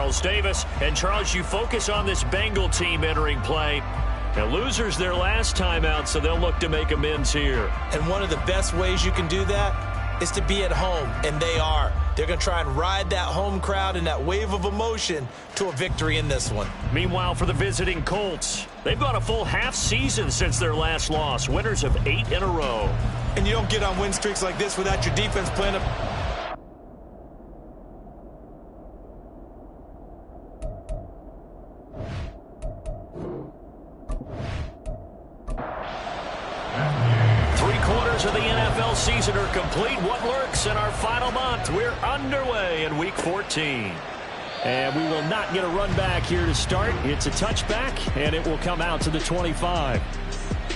Charles Davis. And, Charles, you focus on this Bengal team entering play. Now, losers their last time out, so they'll look to make amends here. And one of the best ways you can do that is to be at home, and they are. They're going to try and ride that home crowd and that wave of emotion to a victory in this one. Meanwhile, for the visiting Colts, they've gone a full half season since their last loss, winners of 8 in a row. And you don't get on win streaks like this without your defense playing up. Of the NFL season are complete. What lurks in our final month? We're underway in Week 14. And we will not get a run back here to start. It's a touchback, and it will come out to the 25.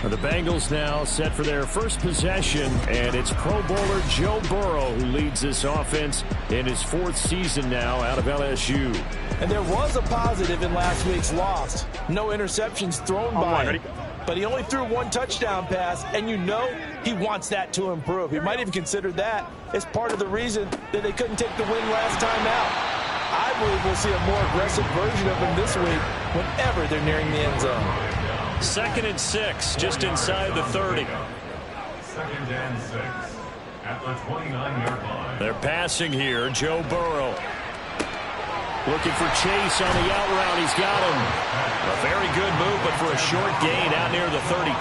The Bengals now set for their first possession, and it's Pro Bowler Joe Burrow who leads this offense in his 4th season now out of LSU. And there was a positive in last week's loss. No interceptions thrown by him. But he only threw 1 touchdown pass, and you know he wants that to improve. He might even consider that as part of the reason that they couldn't take the win last time out. I believe we'll see a more aggressive version of him this week whenever they're nearing the end zone. 2nd and 6, just inside the 30. 2nd and 6 at the 29-yard line. They're passing here. Joe Burrow looking for Chase on the out route. He's got him. A very good move, but for a short gain out near the 32.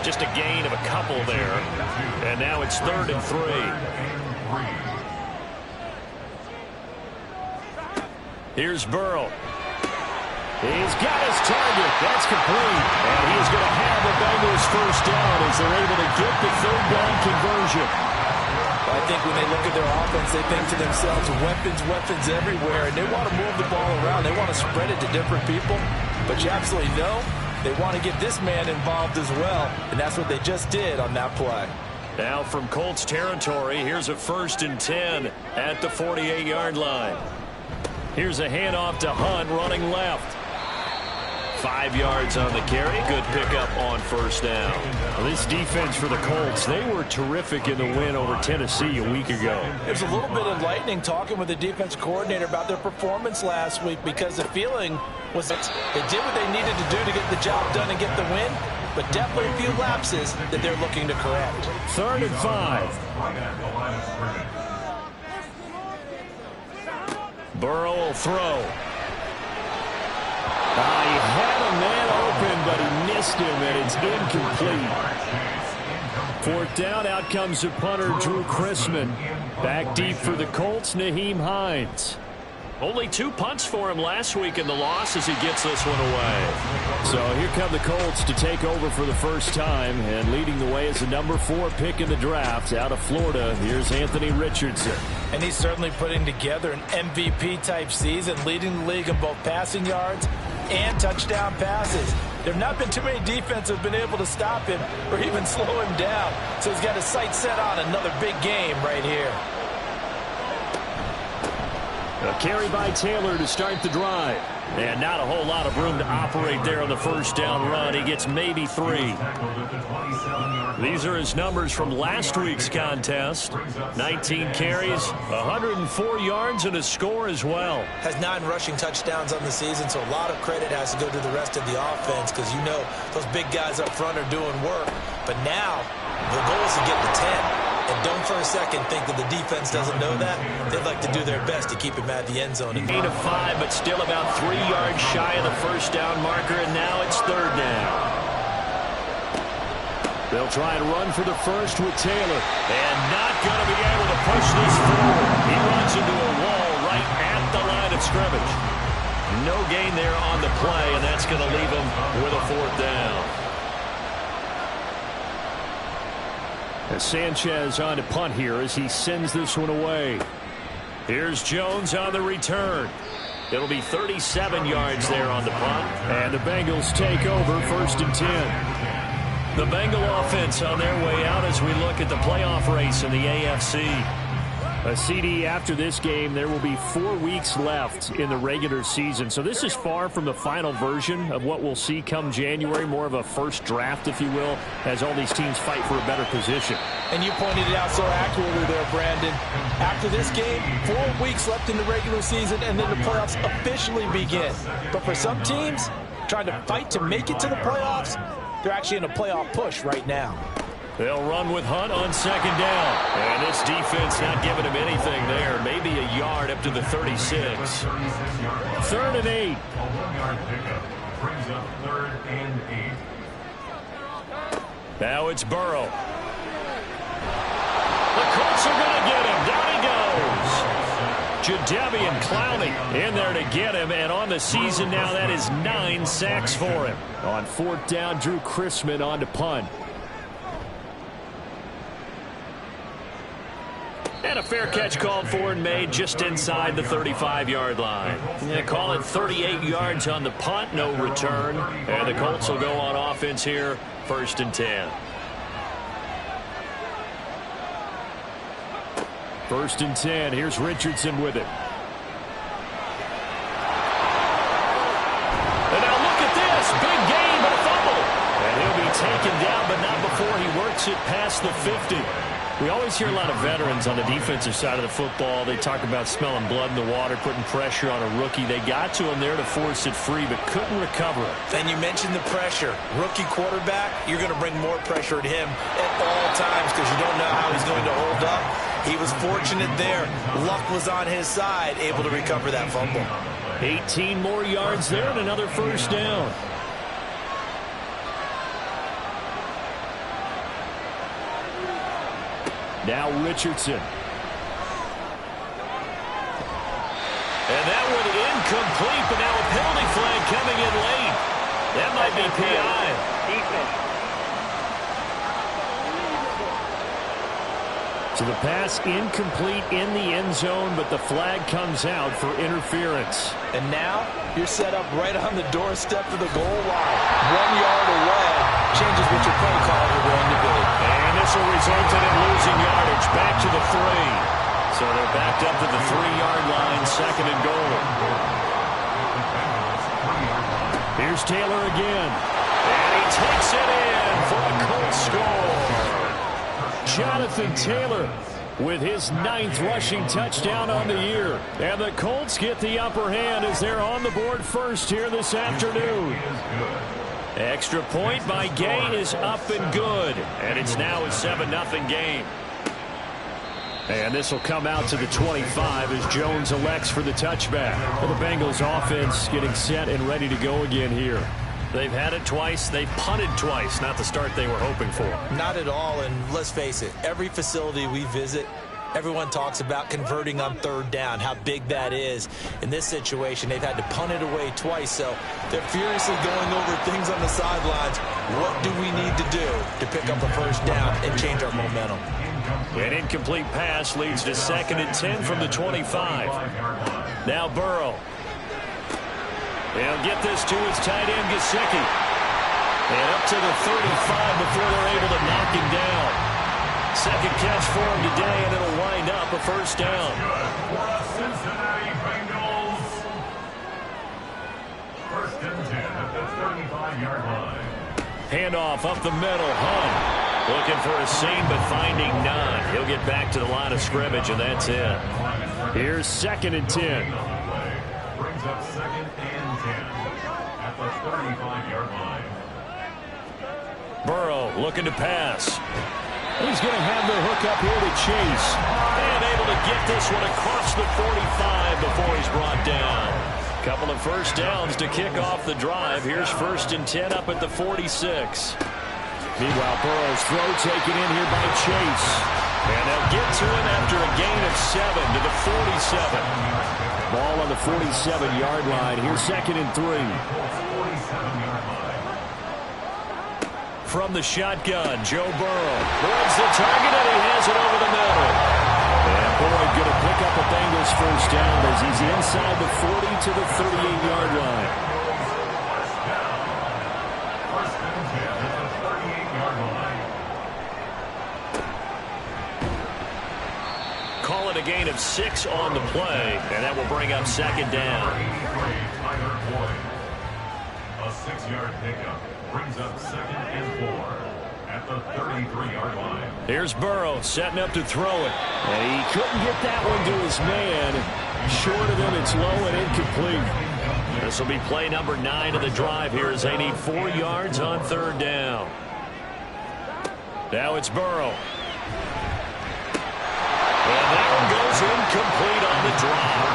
Just a gain of a couple there. And now it's 3rd and 3. Here's Burrow. He's got his target. That's complete. And he is going to have the Bengals first down as they're able to get the 3rd down conversion. I think when they look at their offense, they think to themselves, weapons everywhere, and they want to move the ball around. They want to spread it to different people, but you absolutely know they want to get this man involved as well, and that's what they just did on that play. Now from Colts territory, here's a 1st and 10 at the 48-yard line. Here's a handoff to Hunt running left. 5 yards on the carry. Good pickup on 1st down. Well, this defense for the Colts, they were terrific in the win over Tennessee a week ago. There's a little bit of lightning talking with the defense coordinator about their performance last week because the feeling was that they did what they needed to do to get the job done and get the win, but definitely a few lapses that they're looking to correct. 3rd and 5. Burrow will throw. He had a man open, but he missed him, and it's incomplete. 4th down, out comes the punter, Drew Chrisman. Back deep for the Colts, Nyheim Hines. Only 2 punts for him last week in the loss as he gets this one away. So here come the Colts to take over for the first time, and leading the way is the number 4 pick in the draft out of Florida. Here's Anthony Richardson. And he's certainly putting together an MVP-type season, leading the league in both passing yards and touchdown passes. There have not been too many defenses that have been able to stop him or even slow him down. So he's got his sights set on another big game right here. A carry by Taylor to start the drive. And not a whole lot of room to operate there on the 1st down run. He gets maybe 3. These are his numbers from last week's contest. 19 carries, 104 yards, and a score as well. Has 9 rushing touchdowns on the season, so a lot of credit has to go to the rest of the offense because you know those big guys up front are doing work. But now the goal is to get to 10. And don't for a second think that the defense doesn't know that. They'd like to do their best to keep him at the end zone. 8 of 5, but still about 3 yards shy of the 1st down marker, and now it's 3rd down. They'll try and run for the first with Taylor. And not going to be able to push this forward. He runs into a wall right at the line of scrimmage. No gain there on the play, and that's going to leave him with a 4th down. As Sanchez on to punt here as he sends this one away. Here's Jones on the return. It'll be 37 yards there on the punt. And the Bengals take over 1st and 10. The Bengal offense on their way out as we look at the playoff race in the AFC. A CD after this game. There will be 4 weeks left in the regular season. So this is far from the final version of what we'll see come January. More of a first draft, if you will, as all these teams fight for a better position. And you pointed it out so accurately there, Brandon. After this game, 4 weeks left in the regular season, and then the playoffs officially begin. But for some teams, trying to fight to make it to the playoffs, they're actually in a playoff push right now. They'll run with Hunt on second down. And this defense not giving him anything there. Maybe a yard up to the 36. 3rd and 8. A 1-yard pickup brings up 3rd and 8. Now it's Burrow. The Colts are going to get him. Down he goes. Jadeveon Clowney in there to get him. And on the season now, that is 9 sacks for him. On 4th down, Drew Chrisman on to punt. And a fair catch called for and made just inside the 35-yard line. They call it 38 yards on the punt, no return. And the Colts will go on offense here, 1st and 10. 1st and 10. Here's Richardson with it. And now look at this. Big gain, but a fumble. And he'll be taken down, but not before he works it past the 50. We always hear a lot of veterans on the defensive side of the football. They talk about smelling blood in the water, putting pressure on a rookie. They got to him there to force it free, but couldn't recover it. And you mentioned the pressure. Rookie quarterback, you're going to bring more pressure at him at all times because you don't know how he's going to hold up. He was fortunate there. Luck was on his side, able to recover that fumble. 18 more yards there and another 1st down. Now Richardson. And that one incomplete, but now a penalty flag coming in late. That might be PI. So the pass incomplete in the end zone, but the flag comes out for interference. And now you're set up right on the doorstep of the goal line. 1 yard away changes what your play call is going to be. And this will result in him losing yardage back to the 3. So they're backed up to the 3-yard line, 2nd and goal. Here's Taylor again. And he takes it in for a Colts score. Jonathan Taylor with his 9th rushing touchdown on the year. And the Colts get the upper hand as they're on the board first here this afternoon. Extra point by Gay is up and good. And it's now a 7-0 game. And this will come out to the 25 as Jones elects for the touchback. Well, the Bengals offense getting set and ready to go again here. They've had it twice. They've punted twice. Not the start they were hoping for. Not at all. And let's face it, every facility we visit, everyone talks about converting on 3rd down, how big that is. In this situation, they've had to punt it away twice. So they're furiously going over things on the sidelines. What do we need to do to pick up a 1st down and change our momentum? An incomplete pass leads to 2nd and 10 from the 25. Now Burrow. They'll get this to his tight end, Gesicki. And up to the 35 before they're able to knock him down. 2nd catch for him today, and it'll wind up a 1st down. Cincinnati Bengals. 1st and 10 at the 35-yard line. Handoff up the middle. Hunt looking for a seam, but finding none. He'll get back to the line of scrimmage, and that's it. Here's 2nd and 10. Brings up 2nd and 10 at the 35-yard line. Burrow looking to pass. He's going to have the hook up here to Chase. And able to get this one across the 45 before he's brought down. Couple of 1st downs to kick off the drive. Here's 1st and 10 up at the 46. Meanwhile, Burrow's throw taken in here by Chase. And they'll get to him after a gain of 7 to the 47. Ball on the 47-yard line. Here's 2nd and 3. From the shotgun, Joe Burrow towards the target, and he has it over the middle. And Boyd going to pick up a Bengals 1st down as he's inside the 40 to the 38-yard line. call it a gain of 6 on the play, and that will bring up second down. A 6-yard pickup brings up 2nd and 4 at the 33-yard line. Here's Burrow setting up to throw it. And he couldn't get that one to his man. Short of him, it's low and incomplete. This will be play number 9 of the drive here as they need 4 yards on 3rd down. Now it's Burrow. And that one goes incomplete on the drop.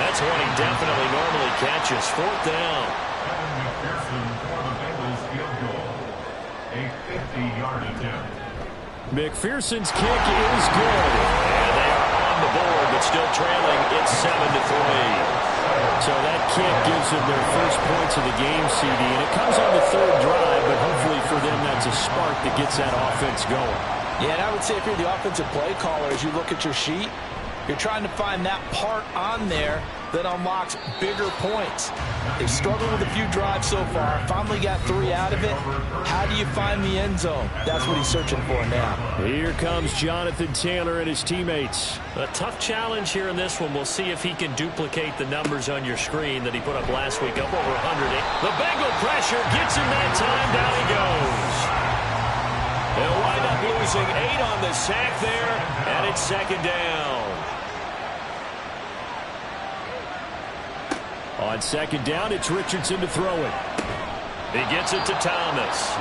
That's one he definitely normally catches. 4th down. McPherson for the Bengals field goal. A 50-yard attempt. McPherson's kick is good. And they are on the board, but still trailing. It's 7-3. So that kick gives them their first points of the game, CD. And it comes on the 3rd drive, but hopefully for them that's a spark that gets that offense going. Yeah, and I would say if you're the offensive play caller, as you look at your sheet, you're trying to find that part on there that unlocks bigger points. They've struggled with a few drives so far. Finally got 3 out of it. How do you find the end zone? That's what he's searching for now. Here comes Jonathan Taylor and his teammates. A tough challenge here in this one. We'll see if he can duplicate the numbers on your screen that he put up last week, up over 100. The Bengal pressure gets him that time. Down he goes. They'll wind up losing 8 on the sack there, and it's 2nd down. On 2nd down, it's Richardson to throw it. He gets it to Thomas.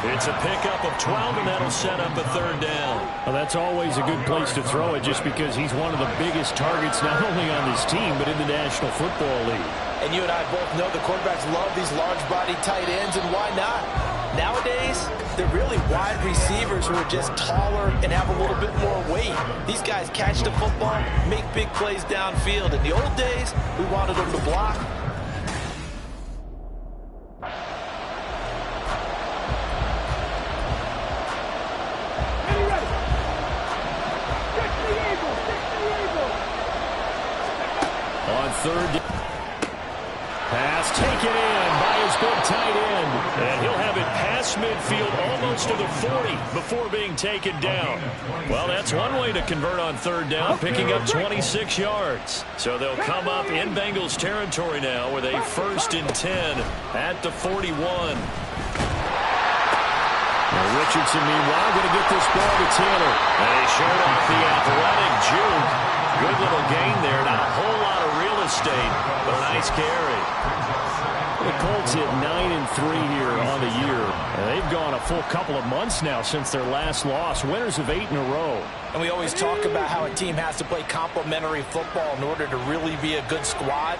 It's a pickup of 12, and that'll set up a 3rd down. Well, that's always a good place to throw it just because he's one of the biggest targets not only on this team but in the National Football League. And you and I both know the quarterbacks love these large-body tight ends, and why not? Nowadays, they're really wide receivers who are just taller and have a little bit more weight. These guys catch the football, make big plays downfield. In the old days, we wanted them to block. On 3rd, pass taken in by his big tight end. And he'll have it past midfield almost to the 40 before being taken down. Well, that's one way to convert on 3rd down, picking up 26 yards. So they'll come up in Bengals territory now with a 1st and 10 at the 41. Now Richardson, meanwhile, going to get this ball to Taylor. And he showed off the athletic juke. Good little gain there. Not a whole lot of real estate, but a nice carry. The Colts hit 9-3 here on the year. And they've gone a full couple of months now since their last loss. Winners of 8 in a row. And we always talk about how a team has to play complementary football in order to really be a good squad.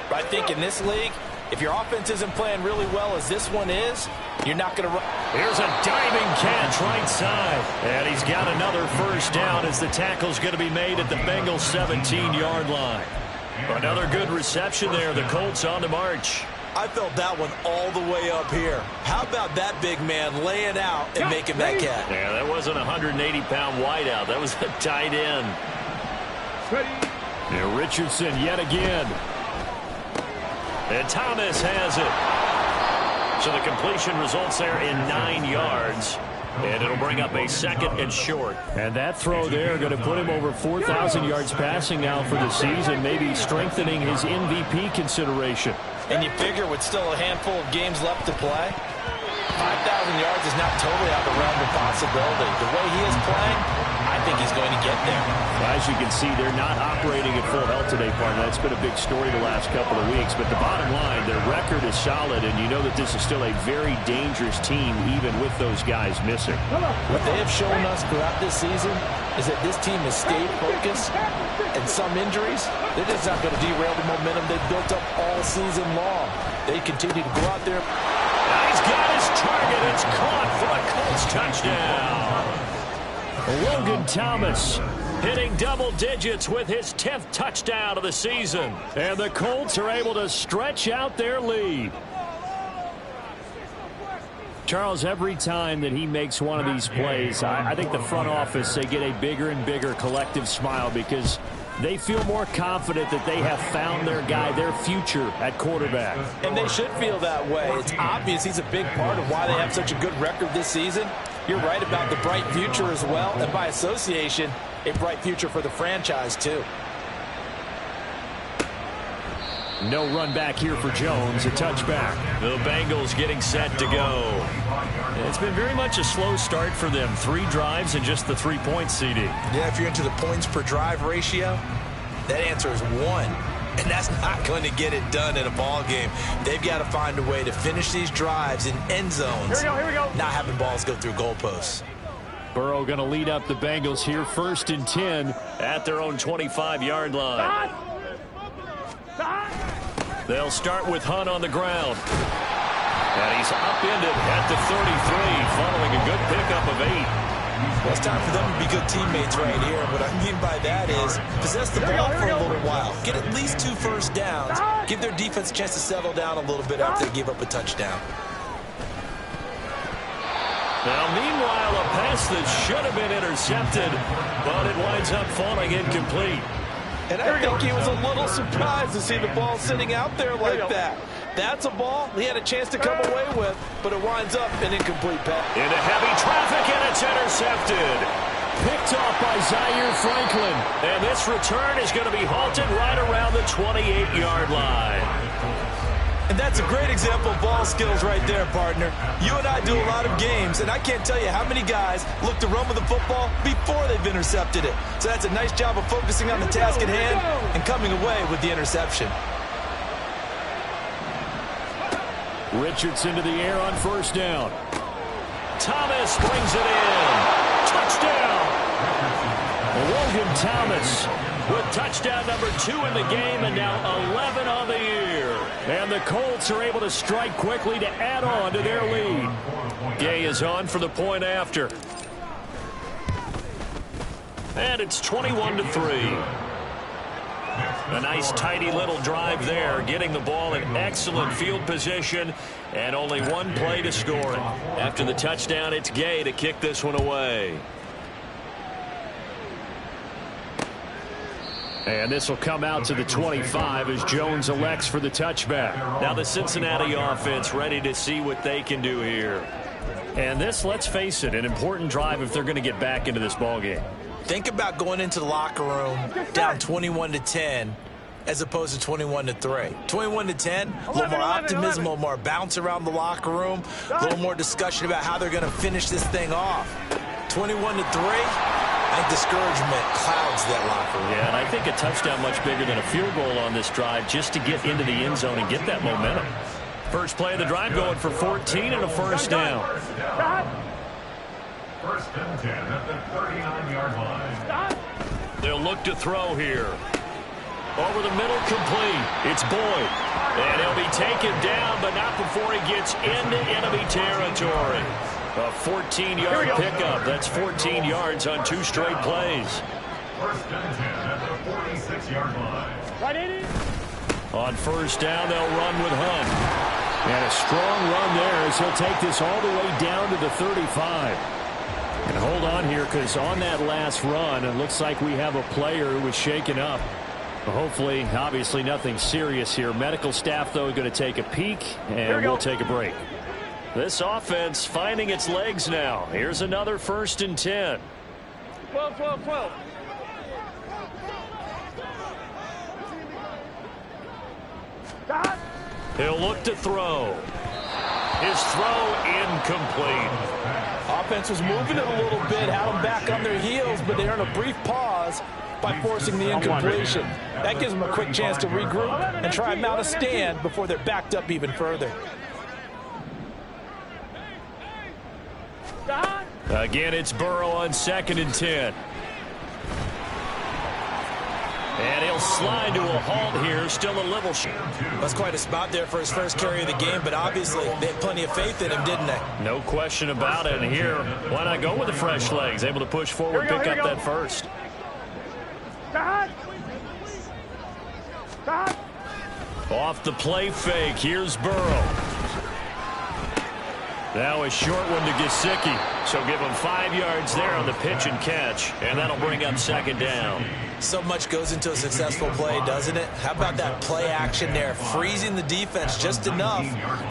But I think in this league, if your offense isn't playing really well as this one is, you're not going to run. Here's a diving catch right side. And he's got another 1st down as the tackle's going to be made at the Bengals 17-yard line. Another good reception there. The Colts on the march. I felt that one all the way up here. How about that big man laying out and making that catch? Yeah, that wasn't a 180-pound wideout. That was a tight end. Now Richardson yet again. And Thomas has it. So the completion results there in 9 yards. And it'll bring up a 2nd and short. And that throw there going to put him over 4,000 yards passing now for the season, maybe strengthening his MVP consideration. And you figure with still a handful of games left to play, 5,000 yards is not totally out of the realm of possibility. The way he is playing, I think he's going to get there. As you can see, they're not operating at full health today, partner. That's been a big story the last couple of weeks. But the bottom line, their record is solid, and you know that this is still a very dangerous team, even with those guys missing. What they have shown us throughout this season is that this team has stayed focused, and some injuries, they're just not going to derail the momentum they've built up all season long. They continue to go out there. He's got his target. It's caught for a Colts touchdown. Logan Thomas hitting double digits with his 10th touchdown of the season. And the Colts are able to stretch out their lead. Charles, every time that he makes one of these plays, I think the front office, they get a bigger and bigger collective smile because they feel more confident that they have found their guy, their future at quarterback. And they should feel that way. It's obvious he's a big part of why they have such a good record this season. You're right about the bright future as well, and by association, a bright future for the franchise too. No run back here for Jones, a touchback. The Bengals getting set to go. It's been very much a slow start for them. 3 drives and just the 3-point CD. Yeah, if you're into the points per drive ratio, that answer is 1. And that's not going to get it done in a ball game. They've got to find a way to finish these drives in end zones. Here we go. Not having balls go through goalposts. Burrow going to lead up the Bengals here, 1st and 10 at their own 25-yard line. They'll start with Hunt on the ground. And he's upended at the 33, following a good pickup of 8. Well, it's time for them to be good teammates right here. What I mean by that is possess the ball for a little while. Get at least 2 first downs. Give their defense a chance to settle down a little bit after they give up a touchdown. Now, meanwhile, a pass that should have been intercepted, but it winds up falling incomplete. And I think he was a little surprised to see the ball sitting out there like that. That's a ball he had a chance to come away with, but it winds up an incomplete pass. Into heavy traffic, and it's intercepted. Picked off by Zaire Franklin. And this return is going to be halted right around the 28-yard line. And that's a great example of ball skills right there, partner. You and I do a lot of games, and I can't tell you how many guys look to run with the football before they've intercepted it. So that's a nice job of focusing on the task at hand and coming away with the interception. Richardson to the air on 1st down. Thomas brings it in. Touchdown! Logan Thomas with touchdown number 2 in the game, and now 11 on the year. And the Colts are able to strike quickly to add on to their lead. Gay is on for the point after. And it's 21-3. A nice tidy little drive there, getting the ball in excellent field position, and only 1 play to score it. After the touchdown, it's Gay to kick this one away. And this will come out to the 25 as Jones elects for the touchback. Now the Cincinnati offense ready to see what they can do here. And this, let's face it, an important drive if they're going to get back into this ballgame. Think about going into the locker room down 21-10 as opposed to 21-3. 21-10, a little more optimism, a little more bounce around the locker room, a little more discussion about how they're going to finish this thing off. 21-3, I think discouragement clouds that locker room. Yeah, and I think a touchdown much bigger than a field goal on this drive just to get into the end zone and get that momentum. First play of the drive going for 14 and a 1st down. 1st and 10 at the 39-yard line. They'll look to throw here. Over the middle, complete. It's Boyd. And he'll be taken down, but not before he gets into enemy territory. A 14-yard pickup. That's 14 yards on 2 straight plays. 1st and 10 at the 46-yard line. On 1st down, they'll run with Hunt. And a strong run there as he'll take this all the way down to the 35. And hold on here, because on that last run, it looks like we have a player who was shaken up. Hopefully, obviously, nothing serious here. Medical staff, though, going to take a peek, and we'll take a break. This offense finding its legs now. Here's another 1st and 10. 12. He'll look to throw. His throw incomplete. Offense was moving it a little bit, had them back on their heels, but they earned a brief pause by forcing the incompletion. That gives them a quick chance to regroup and try and mount a stand before they're backed up even further. Again, it's Burrow on 2nd and 10. And he'll slide to a halt here, still a little short. That's quite a spot there for his first carry of the game, but obviously they had plenty of faith in him, didn't they? No question about it. And here, why not go with the fresh legs? Able to push forward, pick up that first. Off the play fake, here's Burrow. Now a short one to Gesicki. So give him 5 yards there on the pitch and catch, and that'll bring up 2nd down. So much goes into a successful play, doesn't it? How about that play action there, freezing the defense just enough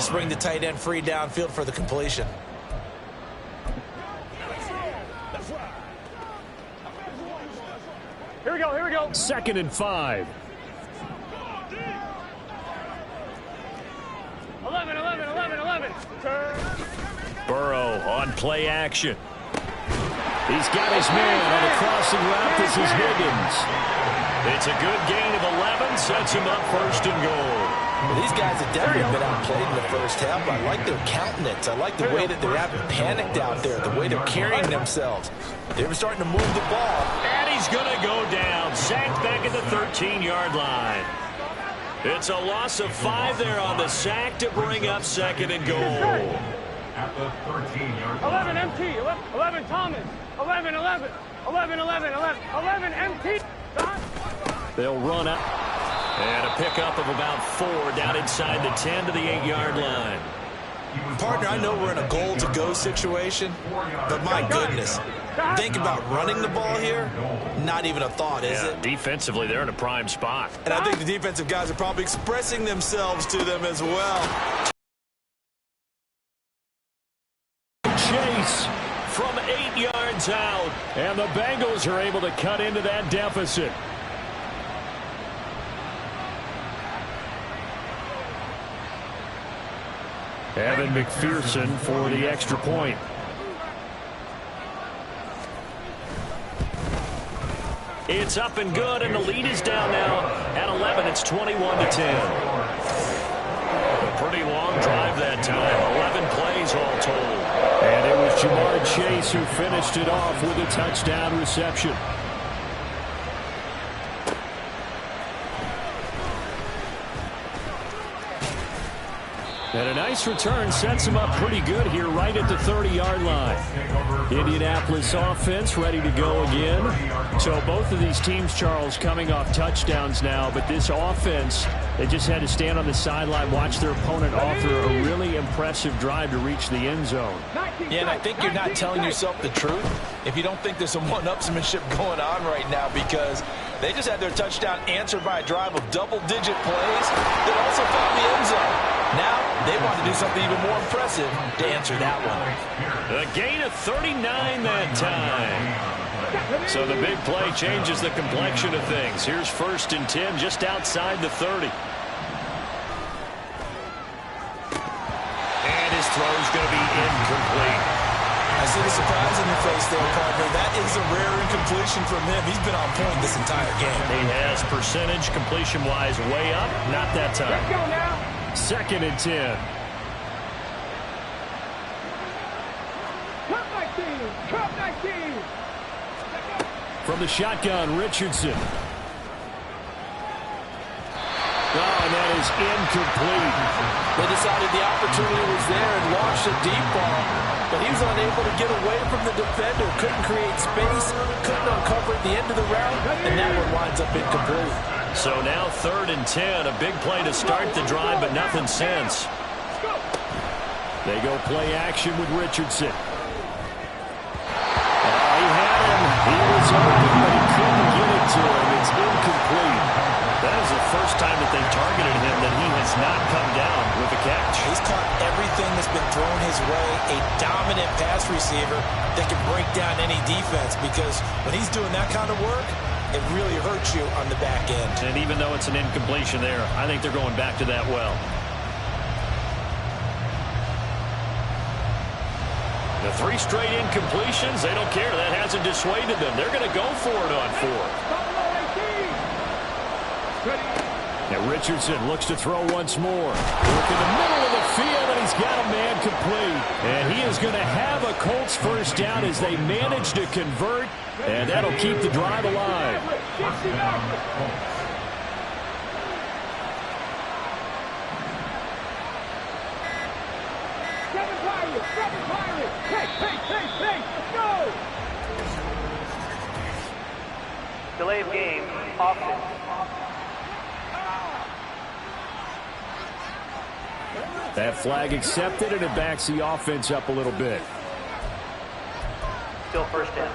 to bring the tight end free downfield for the completion. 2nd and 5. 11, 11, 11, 11. Burrow on play action. He's got his man on the crossing route. This is Higgins. It's a good gain of 11. Sets him up 1st and goal. Well, these guys have definitely been outplayed in the first half. I like their countenance. I like the way that they're having panicked out there, the way they're carrying themselves. They were starting to move the ball. And he's going to go down. Sacked back at the 13-yard line. It's a loss of 5 there on the sack to bring up 2nd and goal. At the 13-yard line. 11 MT, 11 Thomas, 11, 11, 11, 11, 11, 11 MT. They'll run out. And a pickup of about 4 down inside the 10 to the 8-yard line. Partner, I know we're in a goal-to-go situation, but my goodness, think about running the ball here. Not even a thought, is it? Defensively, they're in a prime spot. And I think the defensive guys are probably expressing themselves to them as well. Chase from 8 yards out. And the Bengals are able to cut into that deficit. Evan McPherson for the extra point. It's up and good, and the lead is down now at 11. It's 21-10. A pretty long drive that time. 11 plays all told. And it was Jamar Chase who finished it off with a touchdown reception. And a nice return sets him up pretty good here right at the 30-yard line. Indianapolis offense ready to go again. So both of these teams, Charles, coming off touchdowns now, but this offense, they just had to stand on the sideline, watch their opponent offer a really impressive drive to reach the end zone. Yeah, and I think you're not telling yourself the truth if you don't think there's some one-upsmanship going on right now, because they just had their touchdown answered by a drive of double-digit plays that also found the end zone. Now they want to do something even more impressive to answer that one. A gain of 39 that time. So the big play changes the complexion of things. Here's 1st and 10 just outside the 30. And his throw's going to be incomplete. I see the surprise in your face there, partner. That is a rare incompletion from him. He's been on point this entire game. He has percentage completion-wise way up. Not that time. Let's go now. 2nd and 10. Cut 19, cut 19. From the shotgun, Richardson. Oh, and that is incomplete. They decided the opportunity was there and launched a deep ball, but he was unable to get away from the defender, couldn't create space, couldn't uncover at the end of the route, and that one winds up incomplete. So now 3rd and 10, a big play to start the drive, but nothing since. They go play action with Richardson. He had him. He was open, but he couldn't get it to him. It's incomplete. That is the first time that they've targeted him that he has not come down with a catch. He's caught everything that's been thrown his way, a dominant pass receiver that can break down any defense, because when he's doing that kind of work, it really hurts you on the back end. And even though it's an incompletion there, I think they're going back to that well. The 3 straight incompletions, they don't care. That hasn't dissuaded them. They're going to go for it on 4. Now Richardson looks to throw once more. Look in the middle of the field, and he's got a man complete. And he is going to have a Colts first down as they manage to convert, and that'll keep the drive alive. Go! Delay of game, offense. That flag accepted, and it backs the offense up a little bit. Still 1st down.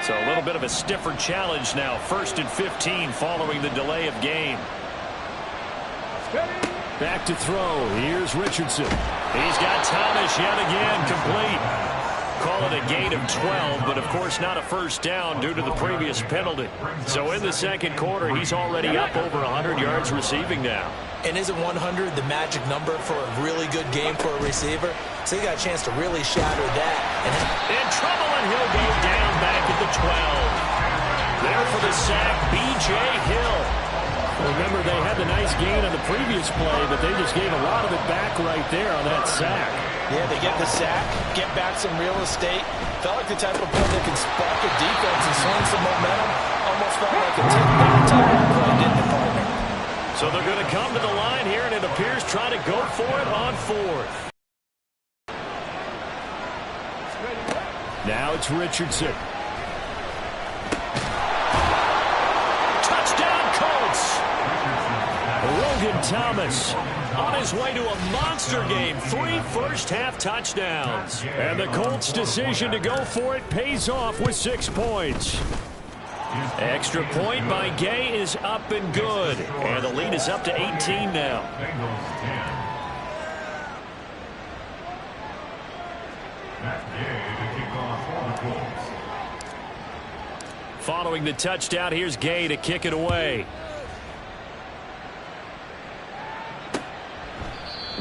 So a little bit of a stiffer challenge now. 1st and 15 following the delay of game. Back to throw. Here's Richardson. He's got Thomas yet again complete. Call it a gain of 12, but of course not a first down due to the previous penalty. So in the second quarter, he's already up over 100 yards receiving now. And isn't 100 the magic number for a really good game for a receiver? So he got a chance to really shatter that. And in trouble, and he'll go down back at the 12. There for the sack, B.J. Hill. Remember, they had the nice gain on the previous play, but they just gave a lot of it back right there on that sack. Yeah, they get the sack, get back some real estate. Felt like the type of play that can spark a defense and swing some momentum. Almost felt like a take-back type of play, didn't it, partner? So they're going to come to the line here, and it appears trying to go for it on fourth. Now it's Richardson. Touchdown, Colts! Logan Thomas on his way to a monster game. 3 first-half touchdowns. And the Colts' decision to go for it pays off with 6 points. Extra point by Gay is up and good. And the lead is up to 18 now. Following the touchdown, here's Gay to kick it away.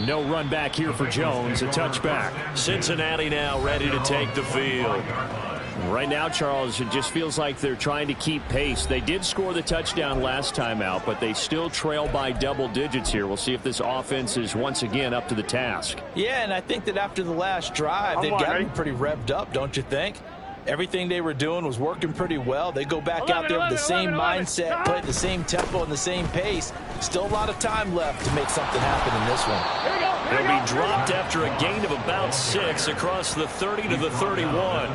No run back here for Jones. A touchback. Cincinnati now ready to take the field. Right now, Charles, it just feels like they're trying to keep pace. They did score the touchdown last time out, but they still trail by double digits here. We'll see if this offense is once again up to the task. Yeah, and I think that after the last drive, they've got to be pretty revved up, don't you think? Everything they were doing was working pretty well. They go back out there with the same mindset, play at the same tempo and the same pace. Still a lot of time left to make something happen in this one. He'll be dropped after a gain of about 6 across the 30 to the 31.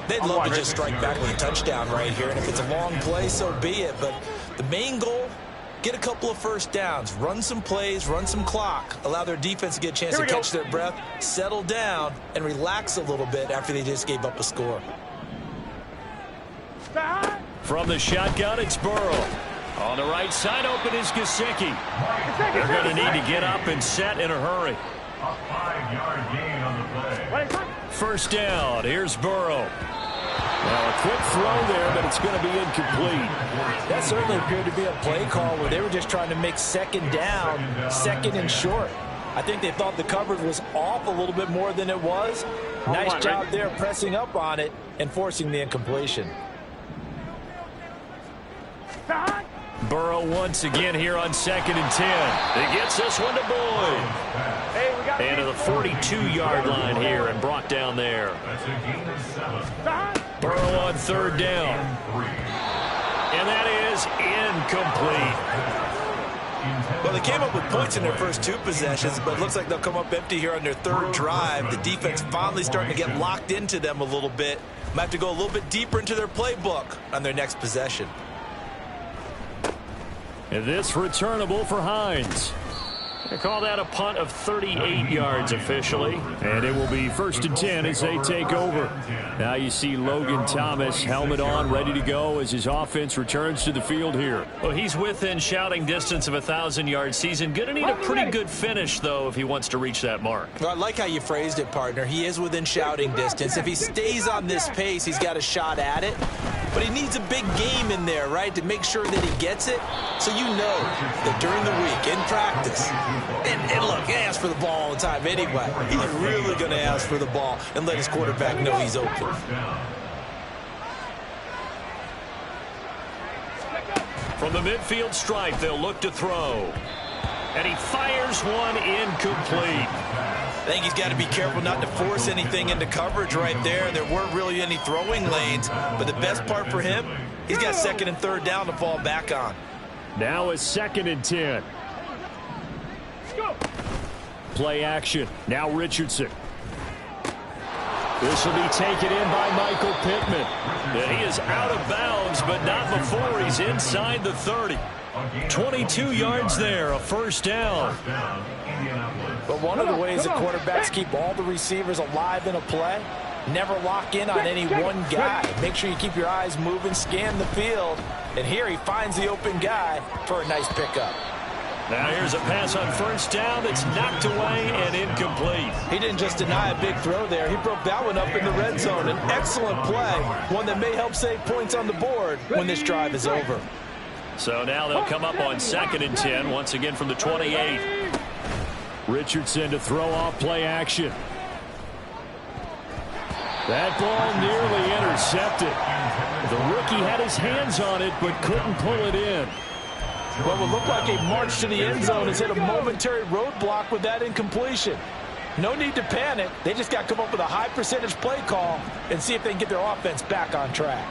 They'd love to just strike back with a touchdown right here, and if it's a long play, so be it. But the main goal, get a couple of first downs, run some plays, run some clock, allow their defense to get a chance to catch their breath, settle down, and relax a little bit after they just gave up a score. From the shotgun, it's Burrow. On the right side, open is Gesicki. They're going to need to get up and set in a hurry. A 5-yard gain on the play. First down, here's Burrow. Well, a quick throw there, but it's going to be incomplete. That certainly appeared to be a play call where they were just trying to make second down, second and short. I think they thought the coverage was off a little bit more than it was. Nice job there pressing up on it and forcing the incompletion. Burrow once again here on 2nd and 10. He gets this one to Boyd. And to the 42-yard line here and brought down there. Burrow on 3rd down. And that is incomplete. Well, they came up with points in their first 2 possessions, but it looks like they'll come up empty here on their 3rd drive. The defense finally starting to get locked into them a little bit. Might have to go a little bit deeper into their playbook on their next possession. And this returnable for Hines. They call that a punt of 38 yards officially. And it will be 1st and 10 as they take over. Now you see Logan Thomas, helmet on, ready to go as his offense returns to the field here. Well, he's within shouting distance of a 1,000-yard season. Going to need a pretty good finish, though, if he wants to reach that mark. Well, I like how you phrased it, partner. He is within shouting distance. If he stays on this pace, he's got a shot at it. But he needs a big game in there, right, to make sure that he gets it. So you know that during the week, in practice, and look, he asks for the ball all the time anyway. He's really going to ask for the ball and let his quarterback know he's open. From the midfield stripe, they'll look to throw. And he fires one incomplete. I think he's got to be careful not to force anything into coverage right there. There weren't really any throwing lanes, but the best part for him, he's got 2nd and 3rd down to fall back on. Now it's 2nd and 10. Play action. Now Richardson. This will be taken in by Michael Pittman. And he is out of bounds, but not before he's inside the 30. 22 yards there, a 1st down. But one of the ways that quarterbacks keep all the receivers alive in a play, never lock in on any one guy. Make sure you keep your eyes moving, scan the field. And here he finds the open guy for a nice pickup. Now here's a pass on first down that's knocked away and incomplete. He didn't just deny a big throw there. He broke that one up in the red zone. An excellent play, one that may help save points on the board when this drive is over. So now they'll come up on 2nd and 10, once again from the 28. Richardson to throw off play action. That ball nearly intercepted. The rookie had his hands on it but couldn't pull it in. What would look like a march to the end zone has hit a momentary roadblock with that incompletion. No need to panic. They just got to come up with a high percentage play call and see if they can get their offense back on track.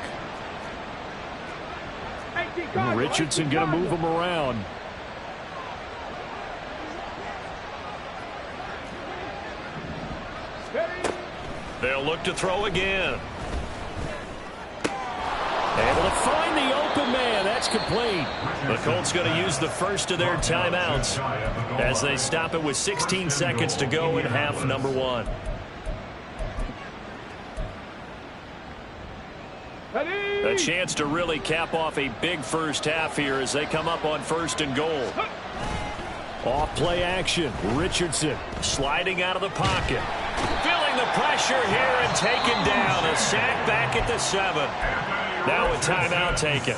Richardson going to move him around. They'll look to throw again. Able to find the open man. That's complete. The Colts going to use the first of their timeouts as they stop it with 16 seconds to go in half number 1. A chance to really cap off a big first half here as they come up on 1st and goal. Off play action. Richardson sliding out of the pocket. Feeling the pressure here and taken down. A sack back at the 7. Now a timeout taken.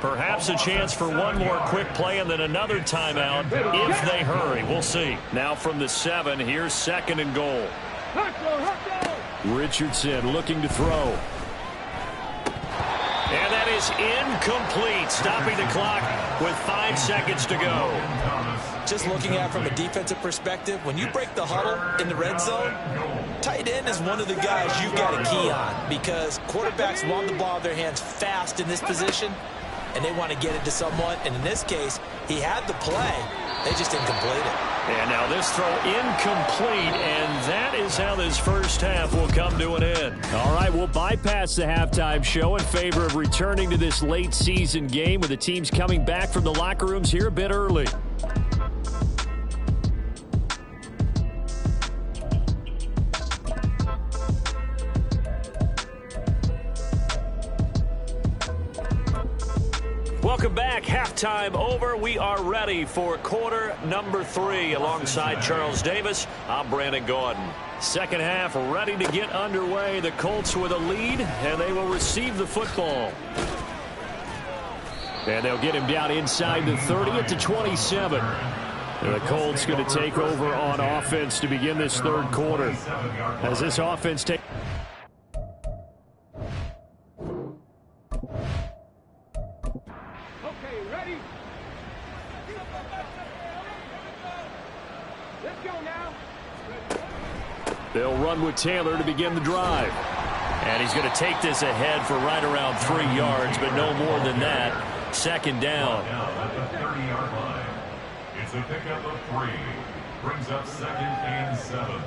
Perhaps a chance for one more quick play and then another timeout if they hurry. We'll see. Now from the 7, here's 2nd and goal. Richardson looking to throw. And that is incomplete, stopping the clock with 5 seconds to go. Just looking at it from a defensive perspective, when you break the huddle in the red zone, tight end is one of the guys you've got to key on because quarterbacks want the ball in their hands fast in this position, and they want to get it to someone. And in this case, he had the play. They just didn't complete it. And now this throw incomplete, and that is how this first half will come to an end. All right, we'll bypass the halftime show in favor of returning to this late season game with the teams coming back from the locker rooms here a bit early. Welcome back. Halftime over. We are ready for quarter number 3 alongside Charles Davis. I'm Brandon Gordon. Second half ready to get underway. The Colts with a lead, and they will receive the football. And they'll get him down inside the 30 at the 27. And the Colts going to take over on offense to begin this third quarter. As this offense takes... They'll run with Taylor to begin the drive. And he's going to take this ahead for right around 3 yards, but no more than that. 2nd down. Now at the 30-yard line. It's a pickup of 3. Brings up 2nd and 7.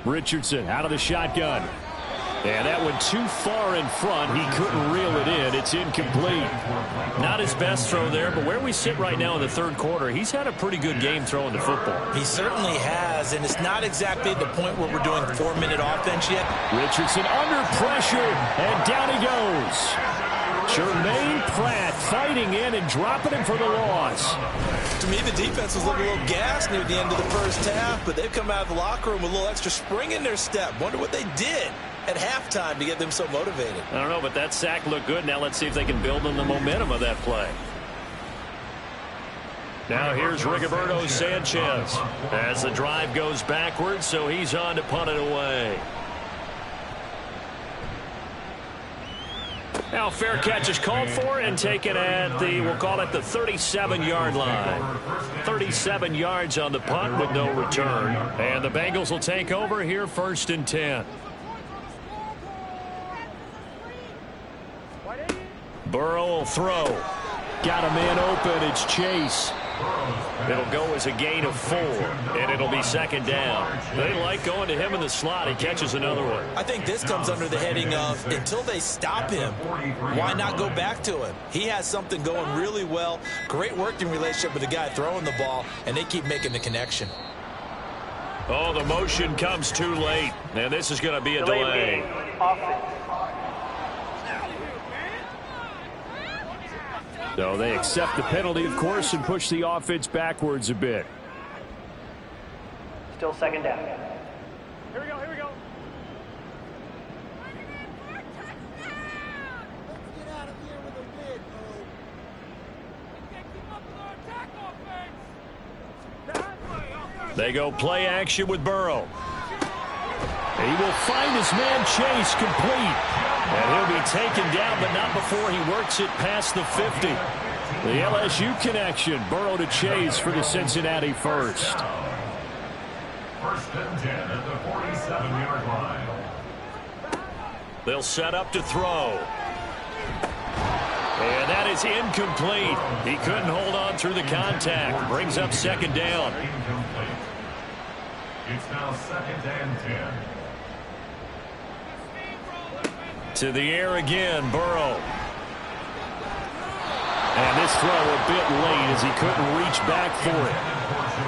Richardson out of the shotgun. And that went too far in front. He couldn't reel it in. It's incomplete. Not his best throw there, but where we sit right now in the third quarter, he's had a pretty good game throwing the football. He certainly has, and it's not exactly the point where we're doing 4-minute offense yet. Richardson under pressure, and down he goes. Jermaine Pratt fighting in and dropping him for the loss. To me, the defense was looking a little gassed near the end of the first half, but they've come out of the locker room with a little extra spring in their step. Wonder what they did at halftime to get them so motivated. I don't know, but that sack looked good. Now let's see if they can build on the momentum of that play. Now here's Rigoberto Sanchez as the drive goes backwards, so he's on to punt it away. Now fair catch is called for and taken at the, we'll call it the 37-yard line. 37 yards on the punt with no return. And the Bengals will take over here 1st and 10. Burrow will throw. Got a man open. It's Chase. It'll go as a gain of 4, and it'll be 2nd down. They like going to him in the slot. He catches another one. I think this comes under the heading of until they stop him, why not go back to him? He has something going really well. Great working relationship with the guy throwing the ball, and they keep making the connection. Oh, the motion comes too late, and this is going to be a delay. So they accept the penalty, of course, and push the offense backwards a bit. Still second down. Here we go, here we go. They go play action with Burrow. He will find his man Chase complete. And he'll be taken down, but not before he works it past the 50. The LSU connection, Burrow to Chase for the Cincinnati first. First and 10 at the 47-yard line. They'll set up to throw. And that is incomplete. He couldn't hold on through the contact. Brings up second down. Incomplete. It's now second and 10. To the air again, Burrow. And this throw a bit late as he couldn't reach back for it.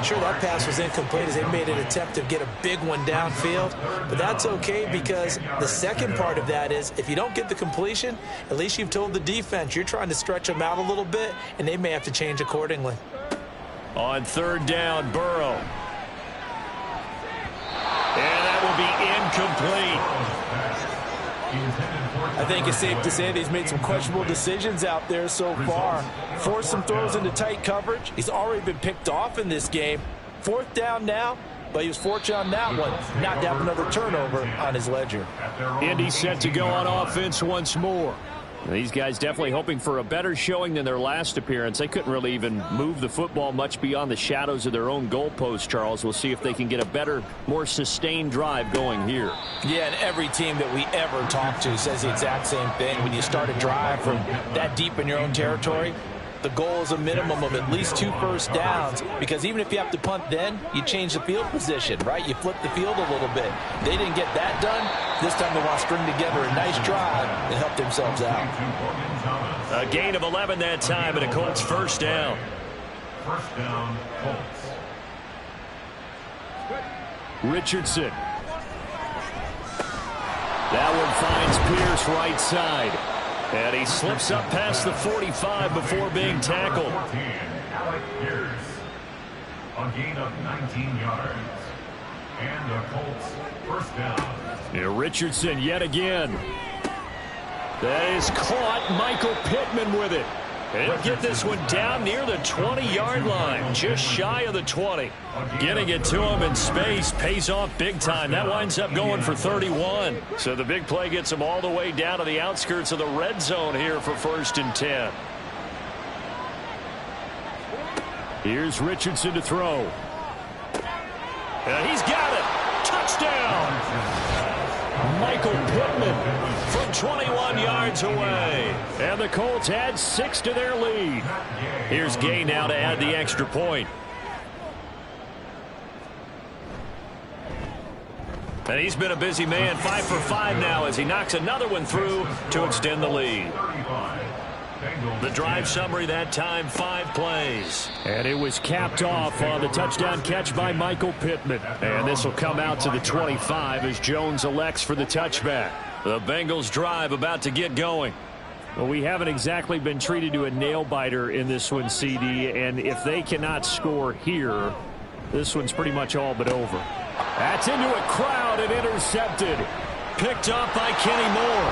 Sure, that pass was incomplete as they made an attempt to get a big one downfield. But that's okay because the second part of that is if you don't get the completion, at least you've told the defense you're trying to stretch them out a little bit, and they may have to change accordingly. On third down, Burrow. And that will be incomplete. I think it's safe to say that he's made some questionable decisions out there so far. Forced some throws into tight coverage. He's already been picked off in this game. Fourth down now, but he was fortunate on that one not to have another turnover on his ledger. Indy set to go on offense once more. These guys definitely hoping for a better showing than their last appearance. They couldn't really even move the football much beyond the shadows of their own goalpost, Charles. We'll see if they can get a better, more sustained drive going here. Yeah, and every team that we ever talk to says the exact same thing. When you start a drive from that deep in your own territory, the goal is a minimum of at least 2 first downs, because even if you have to punt then, you change the field position, right? You flip the field a little bit. They didn't get that done. This time they want to string together a nice drive and help themselves out. A gain of 11 that time and a Colts first down. First down, Colts. Richardson. That one finds Pierce right side. And he slips up past the 45 before being tackled. 14, Alec Pierce. A gain of 19 yards. And the Colts first down. Here Richardson yet again. That is caught. Michael Pittman with it. He'll get this one down near the 20-yard line, just shy of the 20. Getting it to him in space pays off big time. That winds up going for 31. So the big play gets him all the way down to the outskirts of the red zone here for first and 10. Here's Richardson to throw. And he's got it. Touchdown. Michael Pittman from 21 yards away. And the Colts add 6 to their lead. Here's Gay now to add the extra point. And he's been a busy man, 5 for 5 now as he knocks another one through to extend the lead. The drive summary that time, 5 plays. And it was capped off on the touchdown catch by Michael Pittman. And this will come out to the 25 as Jones elects for the touchback. The Bengals drive about to get going. Well, we haven't exactly been treated to a nail-biter in this one, CD. And if they cannot score here, this one's pretty much all but over. That's into a crowd and intercepted. Picked up by Kenny Moore.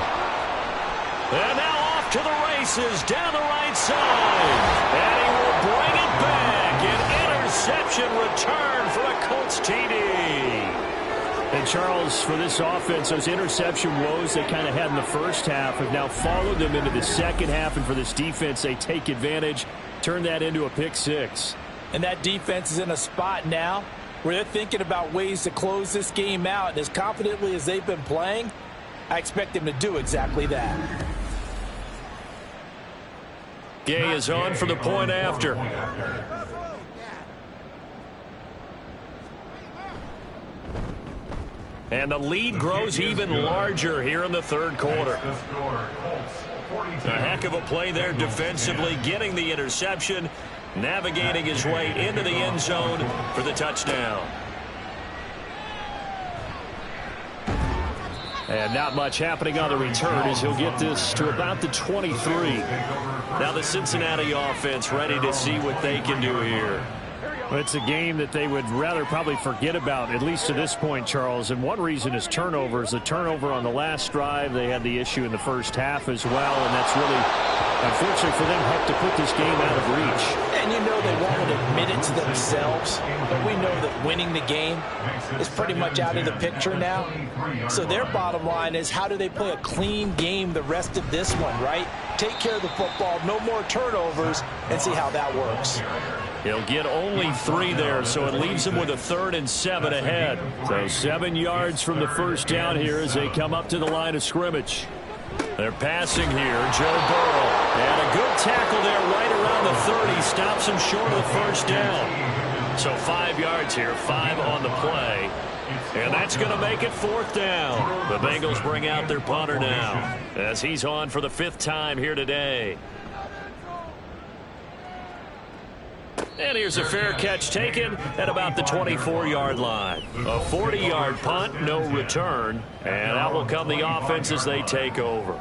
And now off to the races down the right side. And he will bring it back. An interception return for a Colts TD. And Charles, for this offense, those interception woes they kind of had in the first half have now followed them into the second half. And for this defense, they take advantage, turn that into a pick 6. And that defense is in a spot now where they're thinking about ways to close this game out. And as confidently as they've been playing, I expect them to do exactly that. Gay is on for the point after. And the lead grows even larger here in the third quarter. A heck of a play there defensively, getting the interception, navigating his way into the end zone for the touchdown. And not much happening on the return as he'll get this to about the 23. Now the Cincinnati offense ready to see what they can do here. Well, it's a game that they would rather probably forget about, at least to this point, Charles. And one reason is turnovers. The turnover on the last drive, they had the issue in the first half as well. And that's really, unfortunately for them, helped to put this game out of reach. And you know they won't admit it to themselves, but we know that winning the game is pretty much out of the picture now. So their bottom line is, how do they play a clean game the rest of this one, right? Take care of the football, no more turnovers, and see how that works. He'll get only 3 there, so it leaves him with a 3rd and 7 ahead. So 7 yards from the first down here as they come up to the line of scrimmage. They're passing here. Joe Burrow. And a good tackle there right around the 30. Stops him short of the first down. So 5 yards here, 5 on the play. And that's going to make it 4th down. The Bengals bring out their punter now as he's on for the 5th time here today. And here's a fair catch taken at about the 24-yard line. A 40-yard punt, no return. And out will come the offense as they take over.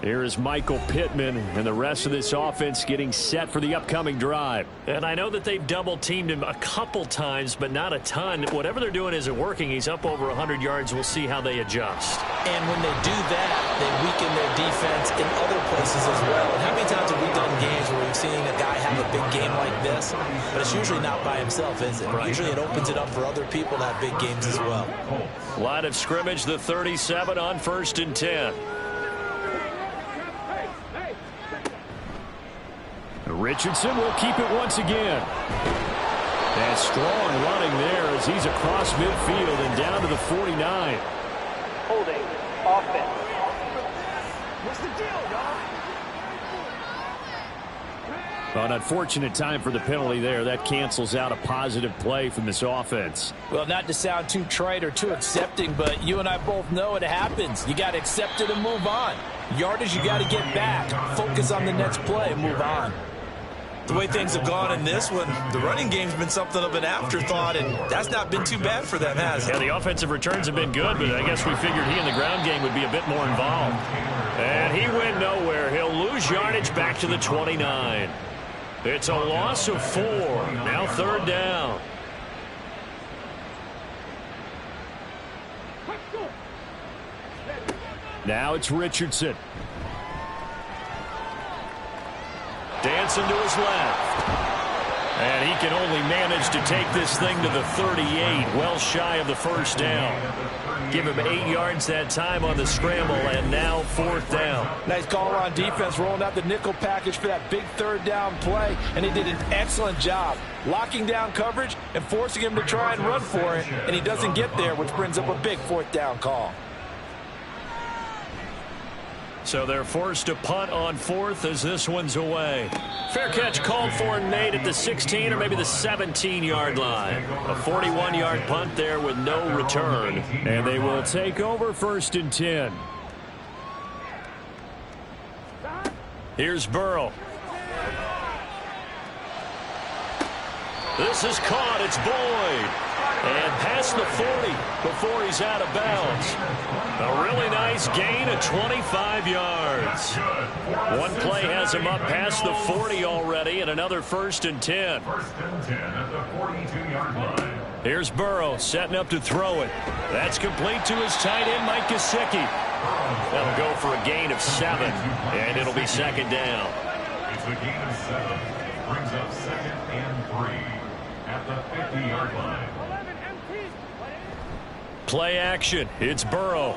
Here is Michael Pittman and the rest of this offense getting set for the upcoming drive. And I know that they've double-teamed him a couple times, but not a ton. Whatever they're doing isn't working. He's up over 100 yards. We'll see how they adjust. And when they do that, they weaken their defense in other places as well. And how many times have we done games where we've seen a guy have a big game like this? But it's usually not by himself, is it? Right. Usually it opens it up for other people to have big games as well. Line of scrimmage, the 37 on 1st and 10. Richardson will keep it once again. And strong running there as he's across midfield and down to the 49. Holding. Offense. What's the deal, y'all? An unfortunate time for the penalty there. That cancels out a positive play from this offense. Well, not to sound too trite or too accepting, but you and I both know it happens. You got to accept it and move on. Yardage, you got to get back. Focus on the next play and move on. The way things have gone in this one, the running game's been something of an afterthought, and that's not been too bad for them, has it? Yeah, the offensive returns have been good, but I guess we figured he in the ground game would be a bit more involved. And he went nowhere. He'll lose yardage back to the 29. It's a loss of 4. Now 3rd down. Now it's Richardson. Dancing to his left. And he can only manage to take this thing to the 38, well shy of the first down. Give him 8 yards that time on the scramble, and now 4th down. Nice call on defense, rolling out the nickel package for that big 3rd down play, and he did an excellent job locking down coverage and forcing him to try and run for it, and he doesn't get there, which brings up a big 4th down call. So they're forced to punt on 4th as this one's away. Fair catch called for and made at the 16 or maybe the 17-yard line. A 41-yard punt there with no return. And they will take over 1st and 10. Here's Burrow. This is caught. It's Boyd. And past the 40 before he's out of bounds. A really nice gain of 25 yards. One play has him up past the 40 already, and another 1st and 10. 1st and 10 at the 42-yard line. Here's Burrow setting up to throw it. That's complete to his tight end, Mike Gesicki. That'll go for a gain of 7, and it'll be 2nd down. It's a gain of 7. Brings up 2nd and 3 at the 50-yard line. Play action. It's Burrow.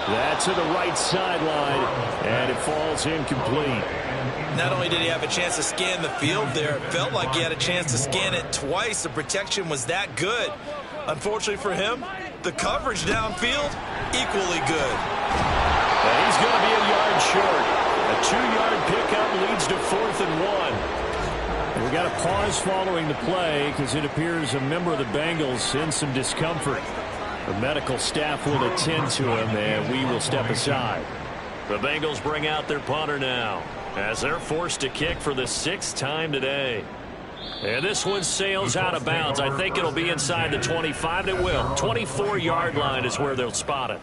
That's to the right sideline, and it falls incomplete. Not only did he have a chance to scan the field there, it felt like he had a chance to scan it twice. The protection was that good. Unfortunately for him, the coverage downfield, equally good. And he's going to be a yard short. A 2-yard pickup leads to 4th and 1. We got a pause following the play because it appears a member of the Bengals in some discomfort. The medical staff will attend to him, and we will step aside. The Bengals bring out their punter now as they're forced to kick for the 6th time today. And this one sails out of bounds. I think it'll be inside the 25. It will. 24-yard line is where they'll spot it.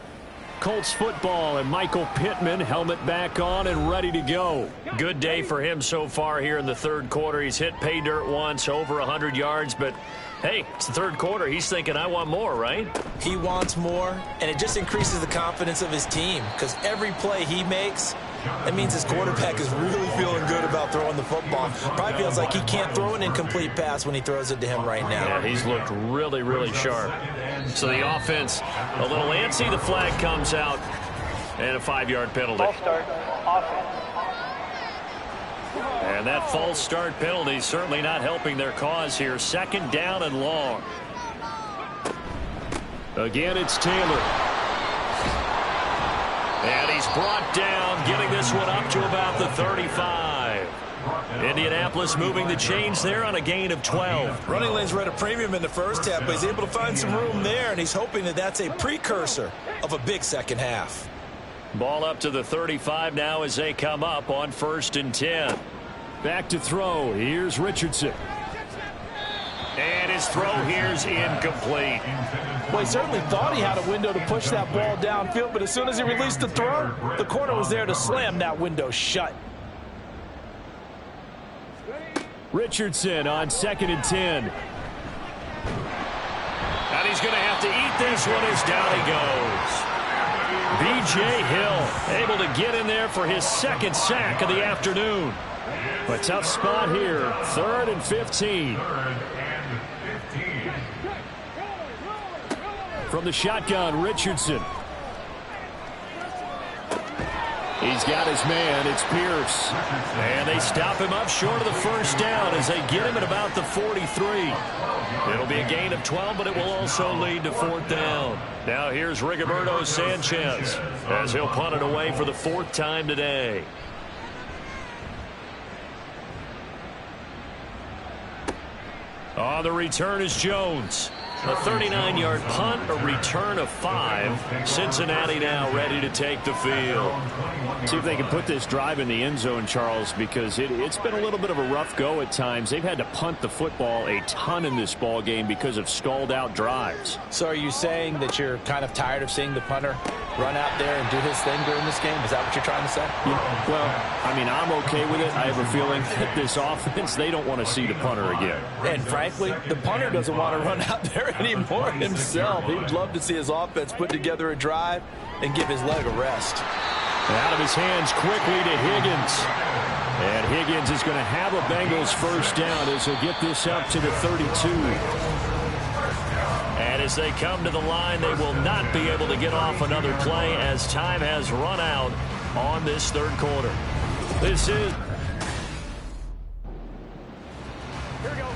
Colts football, and Michael Pittman, helmet back on and ready to go. Good day for him so far here in the third quarter. He's hit pay dirt once, over 100 yards, but hey, it's the third quarter. He's thinking, I want more, right? He wants more, and it just increases the confidence of his team because every play he makes, that means his quarterback is really feeling good about throwing the football. Probably feels like he can't throw an incomplete pass when he throws it to him right now. Yeah, he's looked really, really sharp. So the offense a little antsy. The flag comes out, and a 5-yard penalty. False start, offense. And that false start penalty certainly not helping their cause here. Second down and long. Again, it's Taylor. And he's brought down, getting this one up to about the 35. Indianapolis moving the chains there on a gain of 12. Running lanes were at a premium in the first half, but he's able to find some room there, and he's hoping that that's a precursor of a big second half. Ball up to the 35 now as they come up on 1st and 10. Back to throw. Here's Richardson. And his throw here's incomplete. Well, he certainly thought he had a window to push that ball downfield, but as soon as he released the throw, the corner was there to slam that window shut. Richardson on 2nd and 10. And he's going to have to eat this one as down he goes. B.J. Hill able to get in there for his second sack of the afternoon. A tough spot here. 3rd and 15. From the shotgun, Richardson. He's got his man. It's Pierce. And they stop him up short of the first down as they get him at about the 43. It'll be a gain of 12, but it will also lead to 4th down. Now here's Rigoberto Sanchez as he'll punt it away for the 4th time today. On the return is Jones. A 39-yard punt, a return of 5. Cincinnati now ready to take the field. See if they can put this drive in the end zone, Charles, because it's been a little bit of a rough go at times. They've had to punt the football a ton in this ball game because of stalled-out drives. So are you saying that you're kind of tired of seeing the punter run out there and do his thing during this game? Is that what you're trying to say? Yeah, well, I mean, I'm okay with it. I have a feeling that this offense, they don't want to see the punter again. And frankly, the punter doesn't want to run out there anymore himself. He'd love to see his offense put together a drive and give his leg a rest. Out of his hands quickly to Higgins. And Higgins is going to have a Bengals first down as he'll get this up to the 32. And as they come to the line, they will not be able to get off another play as time has run out on this third quarter. This is... Here we go.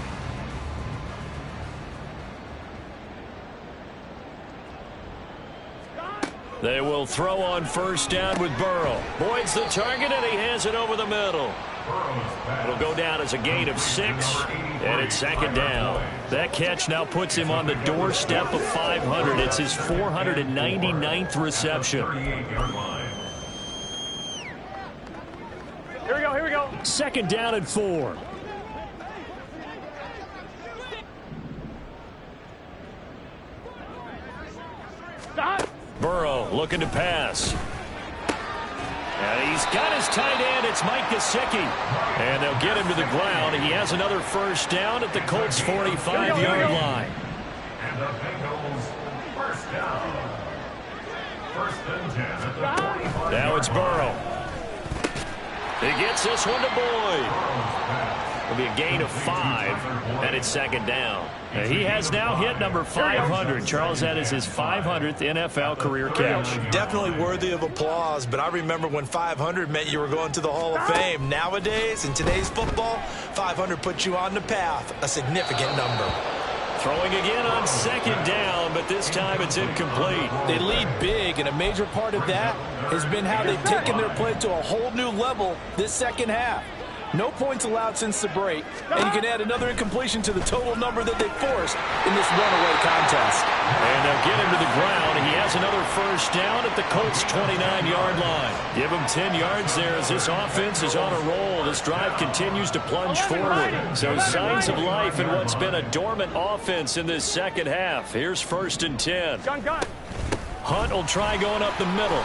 They will throw on first down with Burrow. Boyd's the target, and he has it over the middle. It'll go down as a gain of 6, and it's 2nd down. That catch now puts him on the doorstep of 500. It's his 499th reception. Here we go, here we go. 2nd down and 4. Stop. Burrow looking to pass. And he's got his tight end. It's Mike Gesicki. And they'll get him to the ground. He has another first down at the Colts' 45-yard line. And the Bengals first down. 1st and 10 at the 45. Now it's Burrow. He gets this one to Boyd. It'll be a gain of 5, and it's 2nd down. He has now hit number 500. Charles, that is his 500th NFL career catch. Definitely worthy of applause, but I remember when 500 meant you were going to the Hall of Fame. Nowadays, in today's football, 500 puts you on the path, a significant number. Throwing again on 2nd down, but this time it's incomplete. They lead big, and a major part of that has been how they've taken their play to a whole new level this second half. No points allowed since the break, and you can add another incompletion to the total number that they forced in this runaway contest. And they'll get him to the ground. He has another first down at the Colts' 29-yard line. Give him 10 yards there as this offense is on a roll. This drive continues to plunge forward. So signs of life in what's been a dormant offense in this second half. Here's 1st and 10. Gun. Hunt will try going up the middle.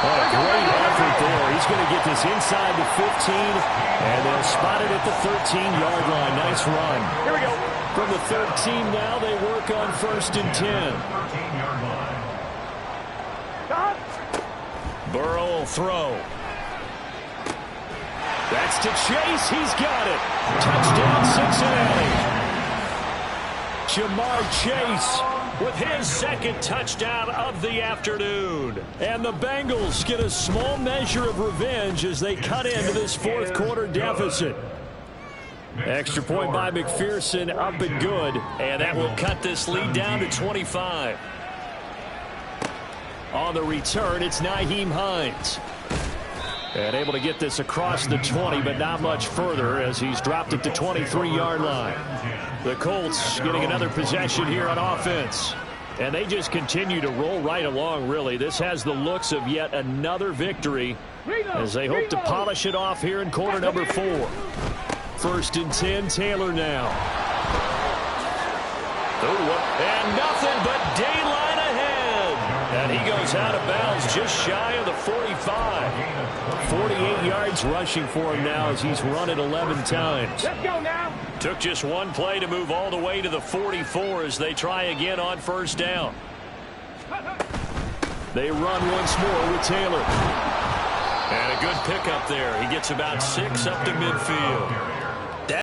Oh, great effort there. He's going to get this inside the 15, and they'll spot it at the 13-yard line. Nice run. Here we go. From the 13 now, they work on 1st and 10. Burrow will throw. That's to Chase. He's got it. Touchdown, Cincinnati. Jamar Chase with his second touchdown of the afternoon. And the Bengals get a small measure of revenge as they cut into this fourth quarter deficit. Extra point by McPherson, up and good. And that will cut this lead down to 25. On the return, it's Nyheim Hines. And able to get this across the 20, but not much further as he's dropped it to 23-yard line. The Colts getting another possession here on offense. And they just continue to roll right along, really. This has the looks of yet another victory as they hope to polish it off here in quarter number 4. 1st and 10, Taylor now. And nothing but daylight ahead. And he goes out of bounds just shy of the 45. 48 yards rushing for him now as he's run it 11 times. Let's go now. Took just one play to move all the way to the 44 as they try again on 1st down. They run once more with Taylor. And a good pickup there. He gets about 6 up to midfield.